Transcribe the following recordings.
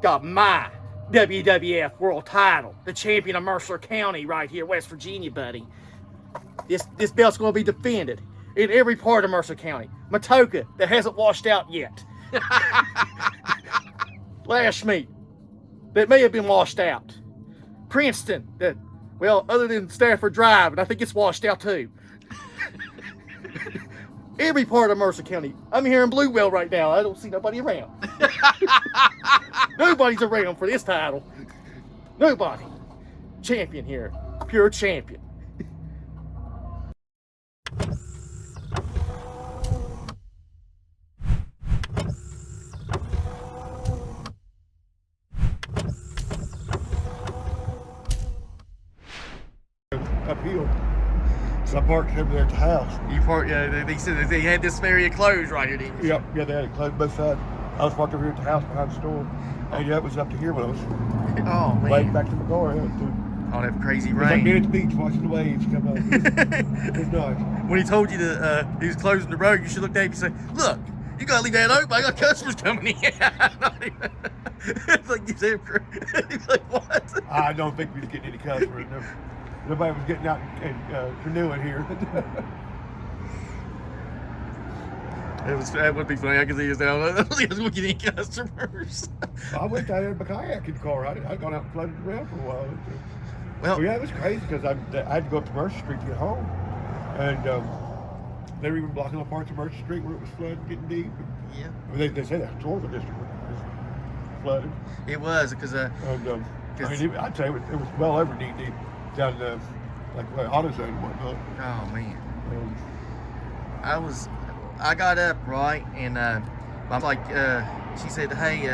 got my WWF World Title, the champion of Mercer County right here, West Virginia, buddy. This belt's going to be defended in every part of Mercer County. Matoka, that hasn't washed out yet. Lashmeet, that may have been washed out. Princeton, that, well, other than Stafford Drive, and I think it's washed out too. Every part of Mercer County. I'm here in Bluewell right now. I don't see nobody around. Nobody's around for this title. Nobody. Champion here. Pure champion. Uphill. So I parked over there at the house. You parked, yeah, they said that they had this area closed right here, didn't you? Yep, yeah, they had it closed both sides. I was parked over here at the house behind the store. And yeah, it was up to here when I was Oh, man. laying back to my car. It was Oh, that crazy like rain. being at the beach watching the waves come up. It was nice. When he told you that he was closing the road, you should look at him and say, look, you gotta leave that open. I got customers coming in. It's like, he's like, what? I don't think we was getting any customers. Nobody was getting out and canoeing here. That would be funny. I could see us down. I don't think I was going to get any customers. I went down there in my kayak in the car. I'd gone out and floated around for a while. Well, yeah, it was crazy because I had to go up to Mercer Street to get home. And they were even blocking off parts of Mercer Street where it was flooded, getting deep. Yeah. I mean, they say that tourism district was flooded. It was because And I mean, I'd say it was well over knee deep down like AutoZone and whatnot. Oh man. I got up right and I'm like, she said, hey,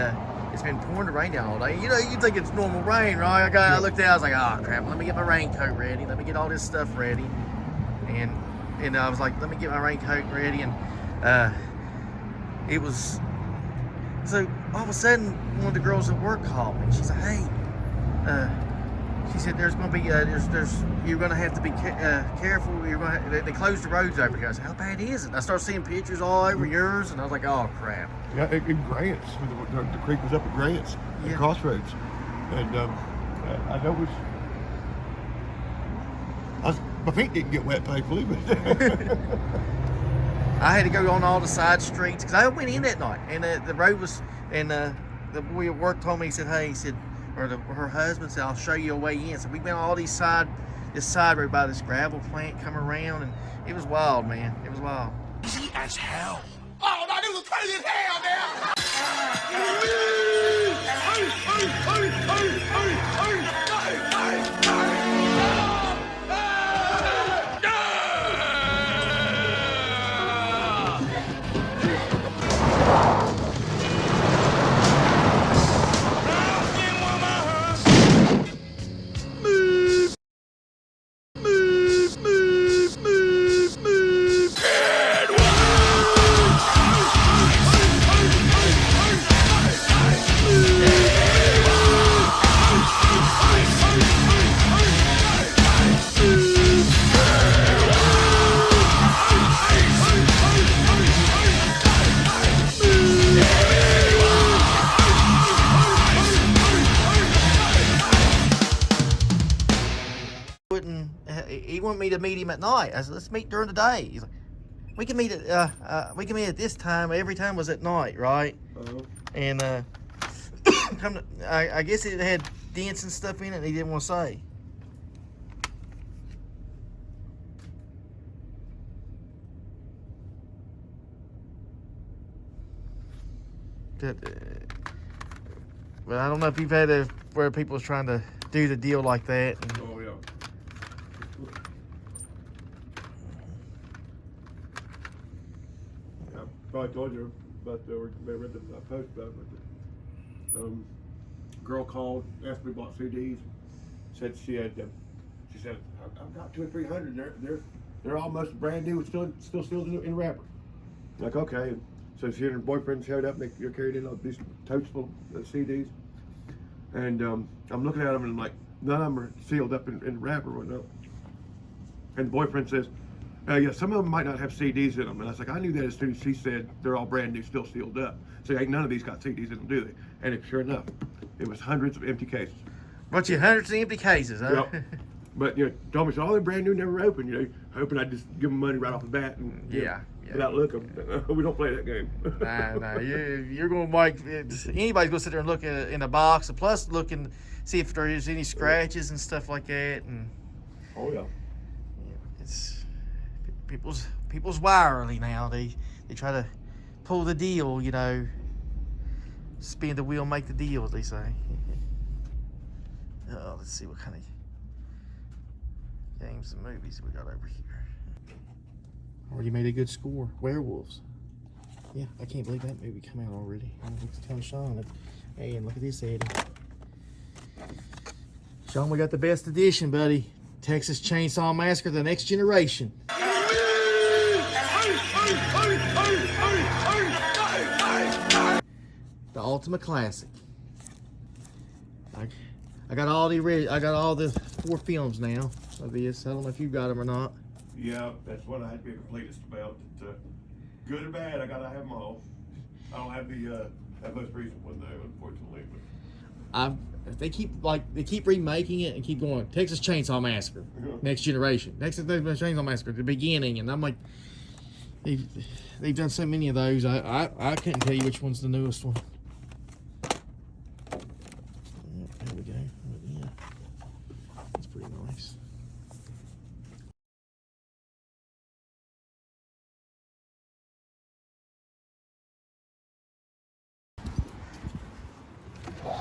it's been pouring the rain down all day. You know, you think it's normal rain, right? I looked out, I was like, oh crap, let me get my raincoat ready. Let me get all this stuff ready. And I was like, let me get my raincoat ready. And it was, so all of a sudden, one of the girls at work called me. She said, hey, she said, there's going to be, you're going to have to be careful. They closed the roads over here. I said, how bad is it? And I started seeing pictures all over yours, and I was like, oh, crap. Yeah, in Grants. The creek was up at Grants, at Crossroads. And I know it was, my feet didn't get wet, thankfully, but I had to go on all the side streets, because I went in that night, and the road was, and the boy at work told me, he said, hey, he said, her husband said, I'll show you a way in. So we went all this side road by this gravel plant, come around, and it was wild, man. It was wild. Easy as hell. Oh, no, this was crazy as hell, man. He wanted me to meet him at night. I said, let's meet during the day. He's like, we can meet at this time. Every time was at night, right? And I guess it had dents and stuff in it, and he didn't want to say. But I don't know if you've had where people was trying to do the deal like that. And, oh yeah. I probably told you about they read the post about it. But girl called, asked me about CDs. Said she said I've got 200 or 300. They're almost brand new, still in wrapper. Like okay. So she and her boyfriend showed up, and they carried in all these totes full of CDs. And I'm looking at them, and I'm like, none of them are sealed up in wrapper or whatnot. And the boyfriend says, yeah, some of them might not have CDs in them. And I was like, I knew that as soon as she said they're all brand new, still sealed up. So ain't none of these got CDs in them, do they? And sure enough, It was hundreds of empty cases. Bunch of hundreds of empty cases, huh? Yep. But told me, so, they're brand new, never opened. Hoping I'd just give them money right off the bat and Yeah. without looking. We don't play that game. Nah, you're going to like anybody's going to sit there and look in the box, and plus look and see if there's any scratches and stuff like that. And Oh yeah. it's people's wirely now. They try to pull the deal, spin the wheel, make the deal, as they say. Let's see what kind of games and movies we got over here. Already made a good score. Werewolves. Yeah, I can't believe that movie came out already. I was telling Sean, hey, and look at this, Eddie. Sean, we got the best edition, buddy. Texas Chainsaw Massacre: The Next Generation. The ultimate classic. I got all the 4 films now of this. I don't know if you got them or not. Yeah, that's what I had to be a completist about. Good or bad, I gotta have them all. I don't have that most recent one though, unfortunately. But They keep remaking it and keep going. Texas Chainsaw Massacre, Next Generation. Texas Chainsaw Massacre, the beginning, and I'm like, they've done so many of those. I couldn't tell you which one's the newest one. There we go. Yeah, that's pretty nice.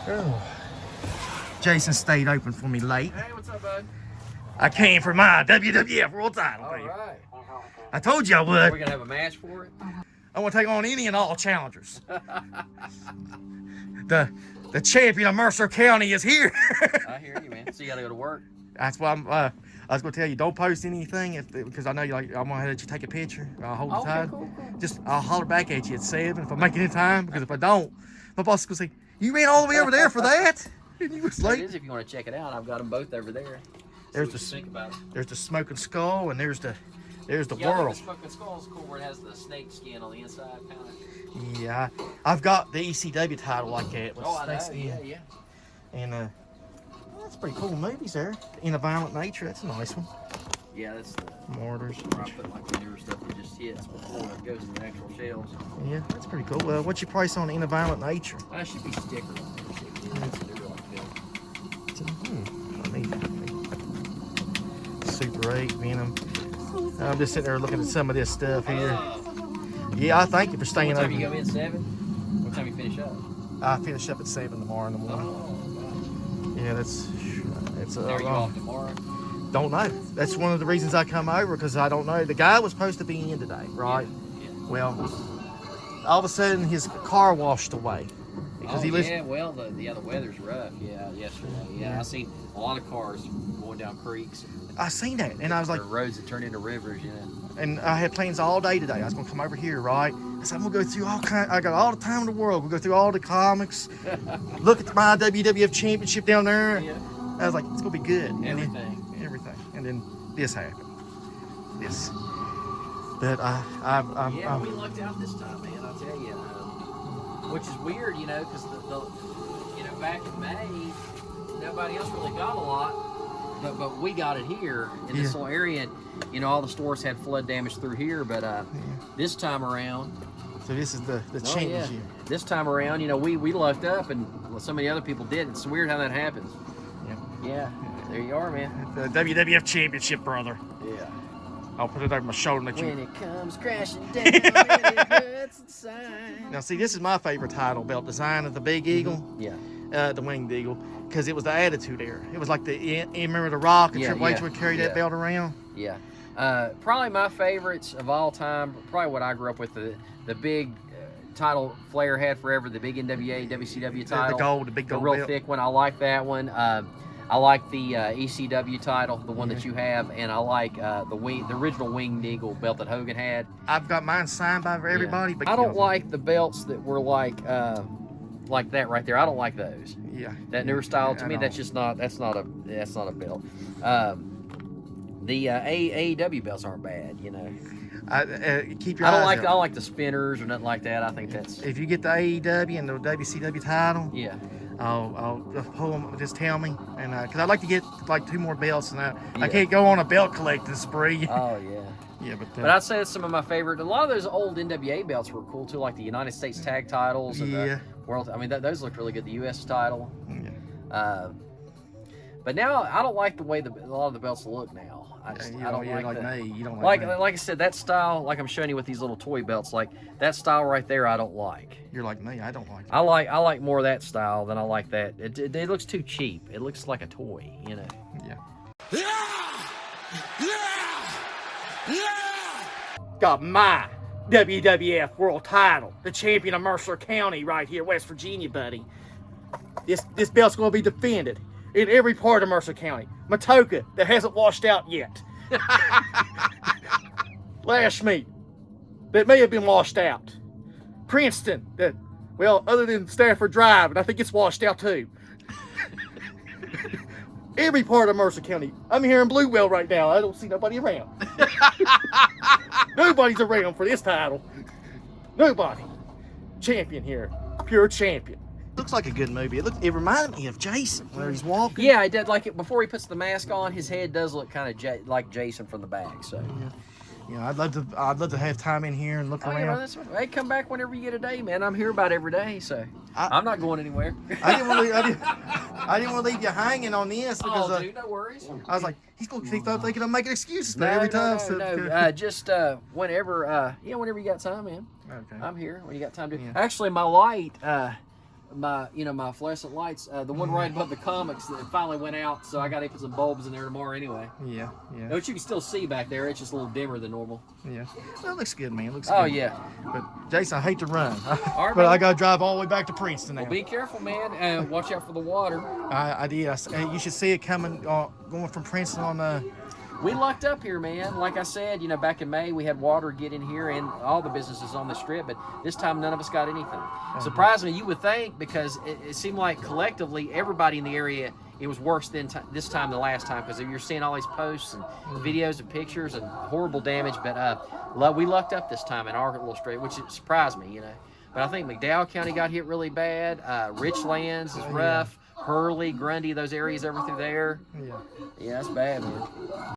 Oh. Jason stayed open for me late. Hey, what's up, bud? I came for my WWF World Title. All baby. right. I told you I Are would. we gonna have a match for it? I want to take on any and all challengers. The champion of Mercer County is here. I hear you, man. So you gotta go to work. That's why I was going to tell you, don't post anything because I know I'm going to let you take a picture. I'll hold the Okay, time. cool. Just I'll holler back at you at 7 if I make it in time. Because if I don't, my boss is going to say, "You ran all the way over there for that?" And you was It late. is if you want to check it out. I've got them both over there. There's the think about it. There's the smoking skull and there's the Yeah, I think whirl. the smoking skull is cool where it has the snake skin on the inside, kind of. Yeah, I've got the ECW title like that. With Oh, I know. snakes in. Yeah. And that's pretty cool movies there. In a Violent Nature, that's a nice one. Yeah, that's the Martyrs. where I put like the newer stuff that just hits before it goes to the actual shelves. Yeah, that's pretty cool. What's your price on In a Violent Nature? That should be stickers on there. So they're like Super 8, Venom. I'm just sitting there looking at some of this stuff here. Yeah, I thank you for staying What time open. you go in? 7? What time you finish up? I finish up at 7 tomorrow in the morning. Oh, Yeah, it's are you off tomorrow? don't know. That's one of the reasons I come over because I don't know. The guy was supposed to be in today, right? Yeah. Well, all of a sudden his car washed away because he lives. Yeah, well, the weather's rough. Yeah, yesterday. Yeah, I seen a lot of cars going down creeks. I seen that, and I was like, Or roads that turn into rivers. Yeah. and I had plans all day today. I was gonna come over here, right? I said I'm gonna go through I got all the time in the world. We'll go through all the comics, look at my WWF Championship down there. Yeah. I was like, it's gonna be good. And then- Everything. and then this happened. This. But Yeah, we lucked out this time, man. I'll tell you. Which is weird, because the back in May, nobody else really got a lot. But we got it here in this little area, and all the stores had flood damage through here. But this time around, so this is the championship. This time around, we lucked up, and so many other people did. It's weird how that happens. Yeah, there you are, man. The WWF Championship, brother. Yeah. I'll put it over my shoulder and let When you. it comes crashing down, and it hurts inside. Now, see, this is my favorite title belt design of the Big Eagle, Yeah. the Winged Eagle, because it was the Attitude Era. It was like you remember The Rock and Triple H would carry that belt around. Yeah. Probably my favorites of all time, probably what I grew up with, the big title Flair had forever, the big NWA, WCW title. The big The gold real belt. thick one. I like that one. I like the ECW title, the one that you have, and I like the original Winged Eagle belt that Hogan had. I've got mine signed by everybody, but I don't like the belts that were like that right there. I don't like those. Yeah. That newer style to I me, know. that's not a belt. The AEW belts aren't bad, Keep your I don't eyes like out. the spinners or nothing like that. I think that's If you get the AEW and the WCW title, yeah. I'll pull them. Just tell me, and because I'd like to get like 2 more belts, and I Yeah. can't go on a belt collecting spree. Oh yeah. Yeah, But I'd say it's some of my favorite. A lot of those old NWA belts were cool too, like the United States tag titles and Yeah. the world. I mean, those looked really good. The U.S. title. Yeah. But now I don't like the way a lot of the belts look now. I don't like that. me. You don't Like me. I said, that style, like I'm showing you with these little toy belts, like that style right there, I don't like. You're like me. I don't like it. I like more of that style than I like that. It looks too cheap. It looks like a toy, you know. Yeah. Yeah! Yeah! Yeah! Got my WWF World Title, the champion of Mercer County right here, West Virginia, buddy. This belt's gonna be defended in every part of Mercer County. Matoka, that hasn't washed out yet. Lashmeet, that may have been washed out. Princeton, that, well, other than Stafford Drive, and I think it's washed out too. Every part of Mercer County. I'm here in Bluewell right now. I don't see nobody around. Nobody's around for this title. Nobody. Champion here. Pure champion. Looks like a good movie. It reminded me of Jason where he's walking. Yeah, I did like it before he puts the mask on. His head does look kind of like Jason from the back. So. Yeah, I'd love to have time in here and look Oh, around. yeah, that's right. Hey, come back whenever you get a day, man. I'm here about every day, so I'm not going anywhere. I didn't want to leave you hanging on this because Oh, dude, no worries. I was like, he's gonna think I'm making excuses for every time. Just whenever, whenever you got time, man. Okay. I'm here when you got time to. Yeah. Actually, my light, my fluorescent lights, the one right above the comics, that finally went out, so I got to put some bulbs in there tomorrow anyway. Yeah. Which you can still see back there. It's just a little dimmer than normal. Yeah. Well, it looks good, man. It looks Oh good. yeah. But Jason, I hate to run, All right, but I man. gotta drive all the way back to Princeton now. Well, be careful, man. Watch out for the water. I did. You should see it coming, going from Princeton on We lucked up here, man. Like I said, back in May, we had water get in here and all the businesses on the strip, but this time none of us got anything. Surprisingly, you would think, because it seemed like collectively everybody in the area, it was worse this time than last time, because you're seeing all these posts and videos and pictures and horrible damage, but we lucked up this time in our little strip, which surprised me, But I think McDowell County got hit really bad. Richlands is rough. Hurley, Grundy, those areas over through there. Yeah. Yeah, that's bad, man.